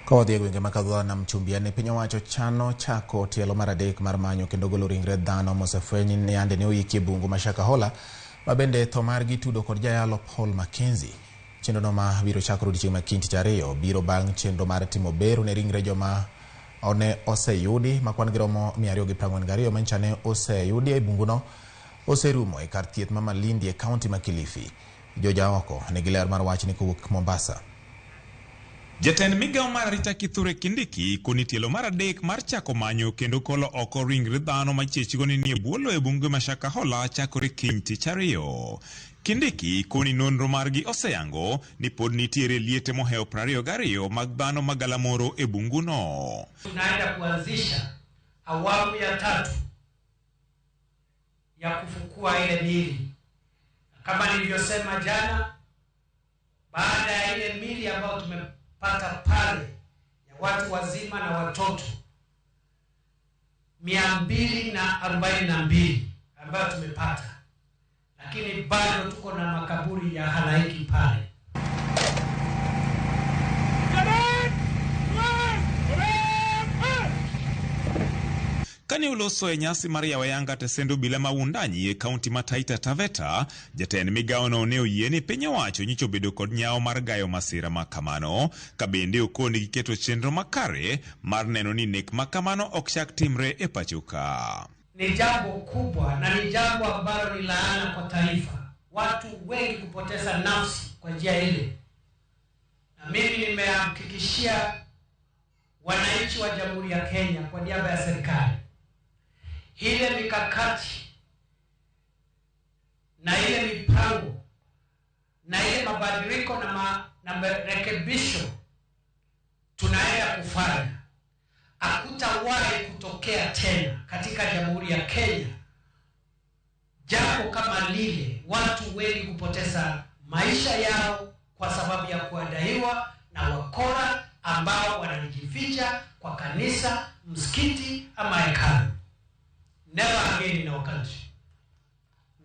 Kodhi gwenge makadho na mchumbiane piny owacho chano chako tielo mar adek mar manyo kendo golo ringre dhano mosefweny ni ande ne oyiki e bungu ma Shakahola mabende tho margi tudo kod jayalo Paul Mackenzie. Chenrono ma biro chakore odiechieng' ma Tich Ariyo biro bang' chenro mar timo bero ne ringre joma one oseyudi ma kwan giromo 242 manyiso ne oseyudi e bunguno oserumo e kar thieth ma Malindi e kaunti ma Kilifi. Joja oko ne giler mar wach ni kowuok Mombasa. Jatend migao mar arita Kithure Kindiki koni tielo mar adek mar chako manyo kendo kolo oko ringre dhano ma chechgo ni e bwo lowo e bungu ma Shakahola chakore kiny Tich Ariyo. Kindiki koni nonro margi oseyango ni pod nitiere liete mohewo 22 mag dhano magalamoro e bunguno. Tunaenda kuanzisha awamu ya 3 ya kufukua ile miili. Kama nilivyosema jana, baada ya ile miili ambayo tumepata pale ya watu wazima na watoto 242 ambayo tumepata, lakini bado tuko na makaburi ya halaiki pale. Kani uloso e nyasi Maria Wayanga tesendo bila mawundanyi e kaunti ma Taita Taveta, jatend migao no ne oyieni piny owacho nyicho bedo kod nyao mar gayo masira makamano, kabende okoni giketo chenro makare mar neno ni nek makamano ok chak timre e pachoka. Ni jambo kubwa na ni jambo ambalo ni laana kwa taifa. Watu wengi kupoteza nafsi kwa njia ile. Na mimi nimehakikishia wananchi wa Jamhuri ya Kenya kwa niaba ya serikali, ile mikakati na ile mipango na ile mabadiliko na marekebisho tunaenda kufanya hakutawahi kutokea tena katika Jamhuri ya Kenya jambo kama lile, watu wengi kupoteza maisha yao kwa sababu ya kuadaiwa na wakora ambao wanajificha kwa kanisa, msikiti ama hekalu. Never again in our country.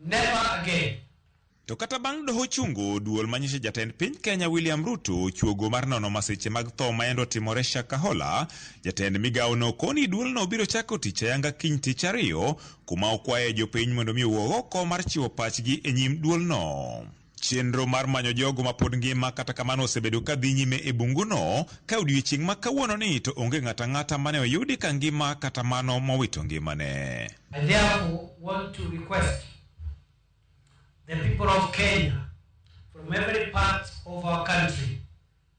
Never again. To kata bang' doho chungo, duol manyiso jatend piny Kenya William Ruto chuogo mar nono masiche mag tho maendo timore Shakahola, jatend migao no koni duol no biro chako tich ayanga kiny Tich Ariyo, kuma okwaye jopiny mondo mi owuog oko mar chiwo pachgi e nyim duol no. Chenro mar manyo jogo ma pod ngima kata kamano osebedo ka dhi nyime e bunguno ka odiechieng' ma kawuono ni to onge ng'ata ng'ata mane oyudi ka ngima kata mano mowito ngimane. I therefore want to request the people of Kenya, from every part of our country,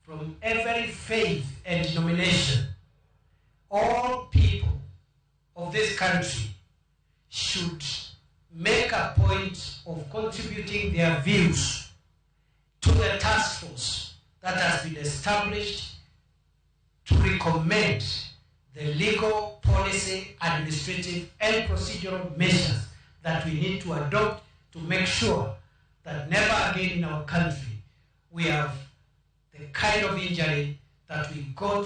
from every faith and denomination, all people of this country should make a point of contributing their views to the task force that has been established to recommend the legal, policy, administrative and procedural measures that we need to adopt to make sure that never again in our country we have the kind of injury that we got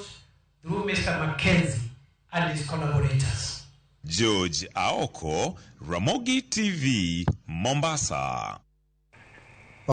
through Mr. Mackenzie and his collaborators. George Aoko, Ramogi TV, Mombasa.